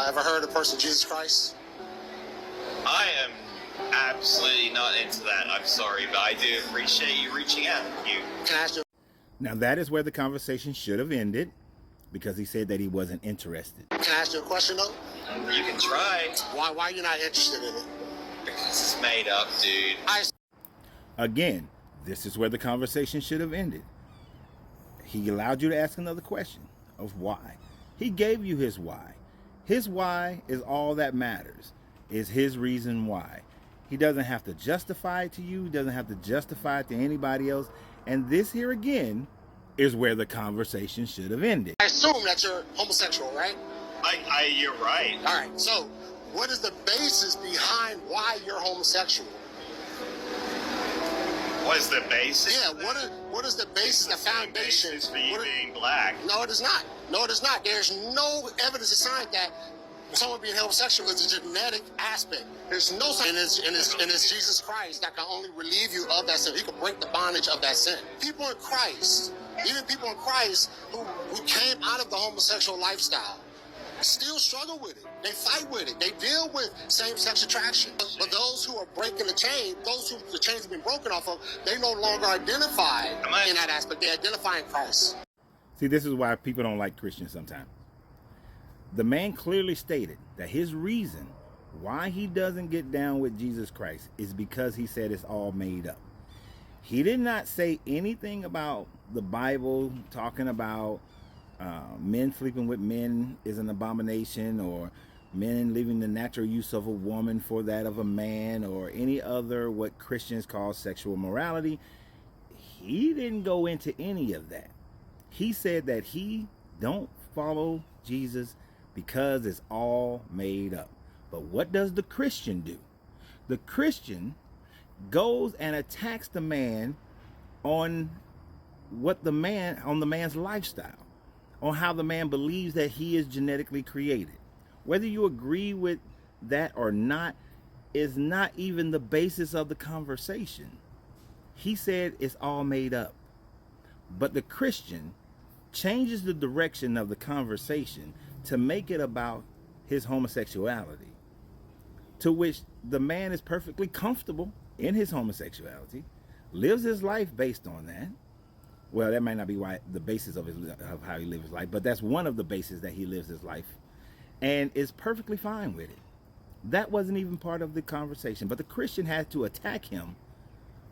Ever heard of the person Jesus Christ? I am absolutely not into that. I'm sorry, but I do appreciate you reaching out. Can I ask you? Now that is where the conversation should have ended, because he said that he wasn't interested. Can I ask you a question though? You can try. Why are you not interested in it? Because it's made up, dude. Again, this is where the conversation should have ended. He allowed you to ask another question of why. He gave you his why. His why is all that matters, is his reason why. He doesn't have to justify it to you. He doesn't have to justify it to anybody else. And this here again is where the conversation should have ended. I assume that you're homosexual, right? You're right. All right. So, what is the basis behind why you're homosexual? What is the basis? Yeah. What is the basis, the foundation? Basis for you being black. No, it is not. No, it is not. There's no evidence to sign that someone being homosexual is a genetic aspect. There's no sign. And it's Jesus Christ that can only relieve you of that sin. He can break the bondage of that sin. People in Christ, even people in Christ who came out of the homosexual lifestyle, still struggle with it. They fight with it. They deal with same-sex attraction. But those who are breaking the chain, those who the chains have been broken off of, they no longer identify in that aspect. They identify in Christ. See, this is why people don't like Christians sometimes. The man clearly stated that his reason why he doesn't get down with Jesus Christ is because he said it's all made up. He did not say anything about the Bible talking about men sleeping with men is an abomination, or men leaving the natural use of a woman for that of a man, or any other what Christians call sexual morality. He didn't go into any of that. He said that he don't follow Jesus because it's all made up. But what does the Christian do? The Christian goes and attacks the man on the man's lifestyle, on how the man believes that he is genetically created. Whether you agree with that or not is not even the basis of the conversation. He said it's all made up. But the Christian changes the direction of the conversation to make it about his homosexuality, to which the man is perfectly comfortable in his homosexuality, lives his life based on that. Well, that might not be why the basis of how he lives his life, but that's one of the bases that he lives his life, and is perfectly fine with it. That wasn't even part of the conversation, but the Christian had to attack him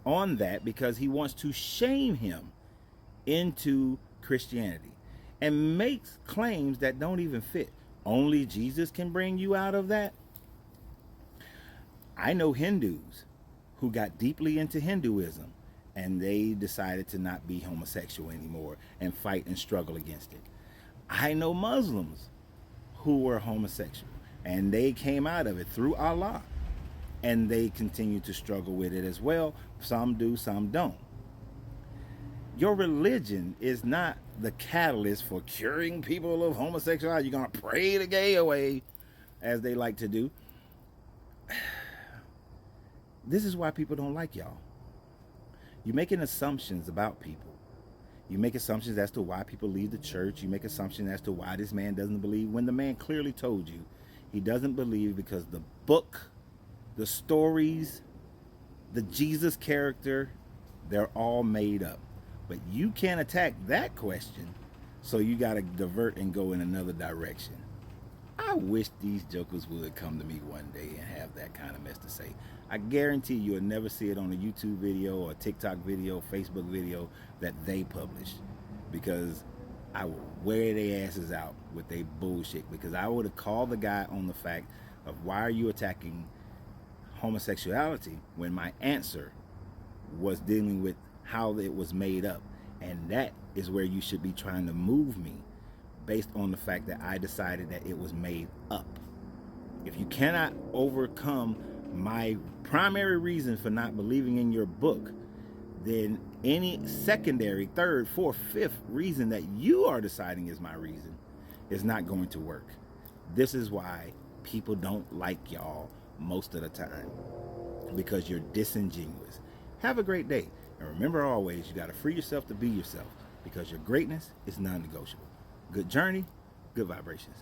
on that because he wants to shame him into Christianity and makes claims that don't even fit. Only Jesus can bring you out of that. I know Hindus who got deeply into Hinduism, and they decided to not be homosexual anymore and fight and struggle against it. I know Muslims who were homosexual, and they came out of it through Allah, and they continue to struggle with it as well. Some do, some don't. Your religion is not the catalyst for curing people of homosexuality. You're going to pray the gay away, as they like to do. This is why people don't like y'all. You're making assumptions about people. You make assumptions as to why people leave the church. You make assumptions as to why this man doesn't believe, when the man clearly told you he doesn't believe because the book, the stories, the Jesus character, they're all made up. But you can't attack that question, so you got to divert and go in another direction. I wish these jokers would come to me one day and have that kind of mess to say. I guarantee you'll never see it on a YouTube video or TikTok video, Facebook video that they publish, because I will wear their asses out with their bullshit, because I would have called the guy on the fact of why are you attacking homosexuality when my answer was dealing with how it was made up. And that is where you should be trying to move me, based on the fact that I decided that it was made up. If you cannot overcome my primary reason for not believing in your book, then any secondary, third, fourth, fifth reason that you are deciding is my reason is not going to work. This is why people don't like y'all most of the time, because you're disingenuous. Have a great day. And remember always, you got to free yourself to be yourself, because your greatness is non-negotiable. Good journey, good vibrations.